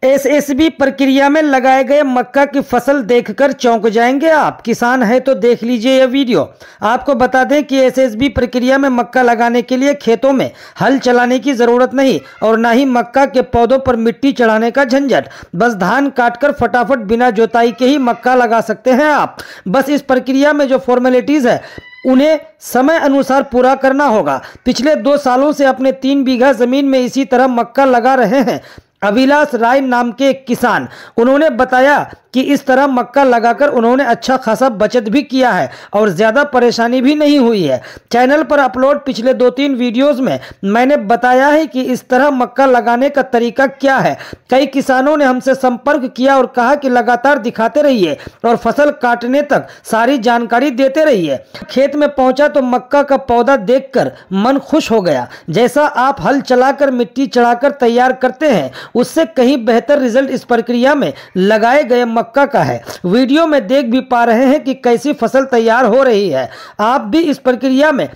SSB प्रक्रिया में लगाए गए मक्का की फसल देखकर चौंक जाएंगे आप। किसान है तो देख लीजिए यह वीडियो। आपको बता दें कि एसएसबी प्रक्रिया में मक्का लगाने के लिए खेतों में हल चलाने की ज़रूरत नहीं और ना ही मक्का के पौधों पर मिट्टी चढ़ाने का झंझट। बस धान काटकर फटाफट बिना जोताई के ही मक्का लगा सकते हैं आप। बस इस प्रक्रिया में जो फॉर्मेलिटीज़ है उन्हें समय अनुसार पूरा करना होगा। पिछले 2 सालों से अपने 3 बीघा ज़मीन में इसी तरह मक्का लगा रहे हैं अभिलाष राय नाम के एक किसान। उन्होंने बताया कि इस तरह मक्का लगाकर उन्होंने अच्छा खासा बचत भी किया है और ज़्यादा परेशानी भी नहीं हुई है। चैनल पर अपलोड पिछले 2-3 वीडियोस में मैंने बताया है कि इस तरह मक्का लगाने का तरीका क्या है। कई किसानों ने हमसे संपर्क किया और कहा कि लगातार दिखाते रहिए और फसल काटने तक सारी जानकारी देते रहिए। खेत में पहुंचा तो मक्का का पौधा देखकर मन खुश हो गया। जैसा आप हल चलाकर मिट्टी चढ़ाकर तैयार करते हैं उससे कहीं बेहतर रिजल्ट इस प्रक्रिया में लगाए गए मक्का का है। वीडियो में देख भी पा रहे हैं कि कैसी फसल तैयार हो रही है। आप भी इस प्रक्रिया में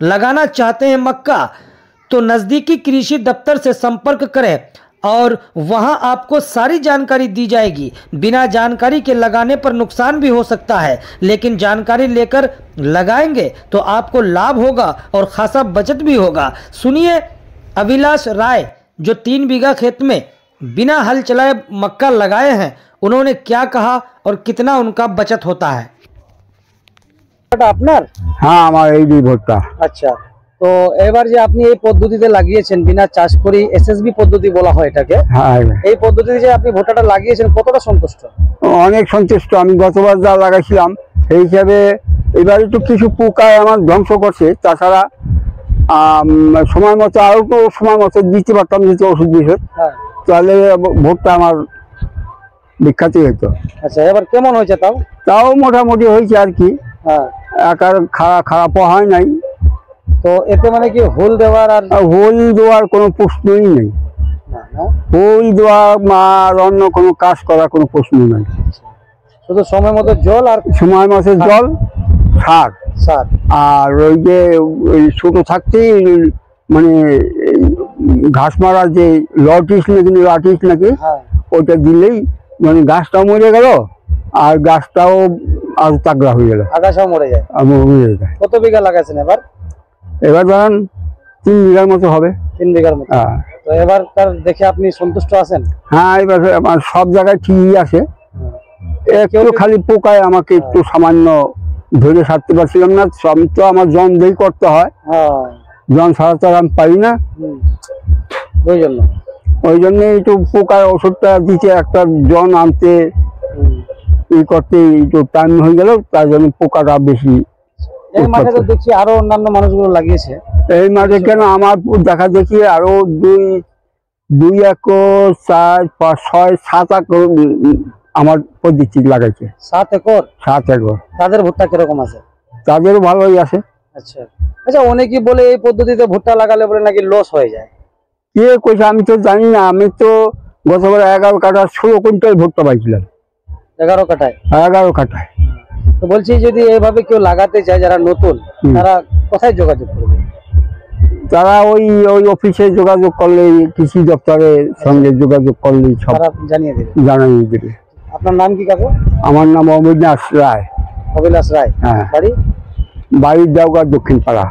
लगाना चाहते हैं मक्का तो नज़दीकी कृषि दफ्तर से संपर्क करें और वहां आपको सारी जानकारी दी जाएगी। बिना जानकारी के लगाने पर नुकसान भी हो सकता है, लेकिन जानकारी लेकर लगाएंगे तो आपको लाभ होगा और खासा बचत भी होगा। सुनिए अभिलाष राय जो 3 बीघा खेत में बिना हल चलाए मक्का लगाए हैं, उन्होंने क्या कहा और कितना उनका बचत होता है। আপনার হ্যাঁ আমার এই দুই ভুট্টা। আচ্ছা, তো এবার যে আপনি এই পদ্ধতিতে লাগিয়েছেন বিনা চাষ করি, এসএসবি পদ্ধতি বলা হয় এটাকে। হ্যাঁ এই পদ্ধতিতে যে আপনি ভুট্টাটা লাগিয়েছেন কতটা সন্তুষ্ট? অনেক সন্তুষ্ট। আমি গতবার যা লাগাইছিলাম সেই হিসাবে এবার একটু কিছু পোকায় আমার ধ্বংস করছে, তাছাড়া সময় মতো আরো তো সময় মতো দিতে পারতাম যদি ওষুধ বিষয়, তাহলে ভুট্টা আমার বিখ্যাতই হইতো। আচ্ছা, এবার কেমন হয়েছে? তাও মোটামুটি হয়েছে আর কি, একার খারাপও হয় নাই। তো এতে মানে কি হোল দেওয়ার আর হোল দেওয়ার কোনো প্রশ্নই নেই। হোল দেওয়া আর অন্য কোনো কাজ করার কোনো প্রশ্ন নেই। শুধু সময় মতো জল আর সময় মতো জল সার আর ওই যে ছোট থাকতেই মানে ঘাস মারার যে লটিস নাকি ওইটা দিলেই মানে গাছটাও মরে গেল আর গাছটাও আরো তাগড়া হয়ে গেল, আগাছাও মরে যায়। কত বিঘা লাগাইছেন এবার? এবার ধরেন 3 বিঘার মতো হবে। 3 বিঘার মতো। তো এবার তার দেখে আপনি সন্তুষ্ট আছেন? হ্যাঁ, এবার আমার সব জায়গায় ঠিকই আছে। একটু খালি পোকায় আমাকে একটু সামান্য ধরে সারতে পারছিলাম না। সব তো আমার জন দিয়ে করতে হয়, জন ছাড়া তো আমি পারি না। ওই জন্য একটু পোকার ওষুধটা দিতে একটা জন আনতে ই করতে একটু টাইম হয়ে গেল, তার জন্য পোকাটা বেশি। এই মাঠে তো দেখছি আরো অন্যান্য মানুষগুলো লাগিয়েছে। এই মাঠে কেন আমার দেখা দেখি আরো 2 একর 4 5 6 7 একর আমার পদ্ধতি লাগাইছে। 7 একর? 7 একর। তাদের ভুট্টা কিরকম আছে? তাদেরও ভালোই আছে। আচ্ছা আচ্ছা, অনেকেই বলে এই পদ্ধতিতে ভুট্টা লাগালে বলে নাকি লস হয়ে যায়। কে কইছে আমি তো জানি না। আমি তো গতবার 11 কাঠা 16 কুইন্টাল ভুট্টা পাইছিলাম। 11 কাঠায়? 11 কাঠায়। তো বলছি যদি এইভাবে কেউ লাগাতে চায় যারা নতুন, তারা কোথায় যোগাযোগ করবে? তারা ওই অফিসে যোগাযোগ করলে, কৃষি দপ্তরের সঙ্গে যোগাযোগ করলে সব জানিয়ে দেবে। আপনার নাম কি কাকু? আমার নাম অভিলাষ রায়। অভিলাষ রায়। হ্যাঁ। বাড়ি? বাড়ির দেওঘর দক্ষিণ পাড়া।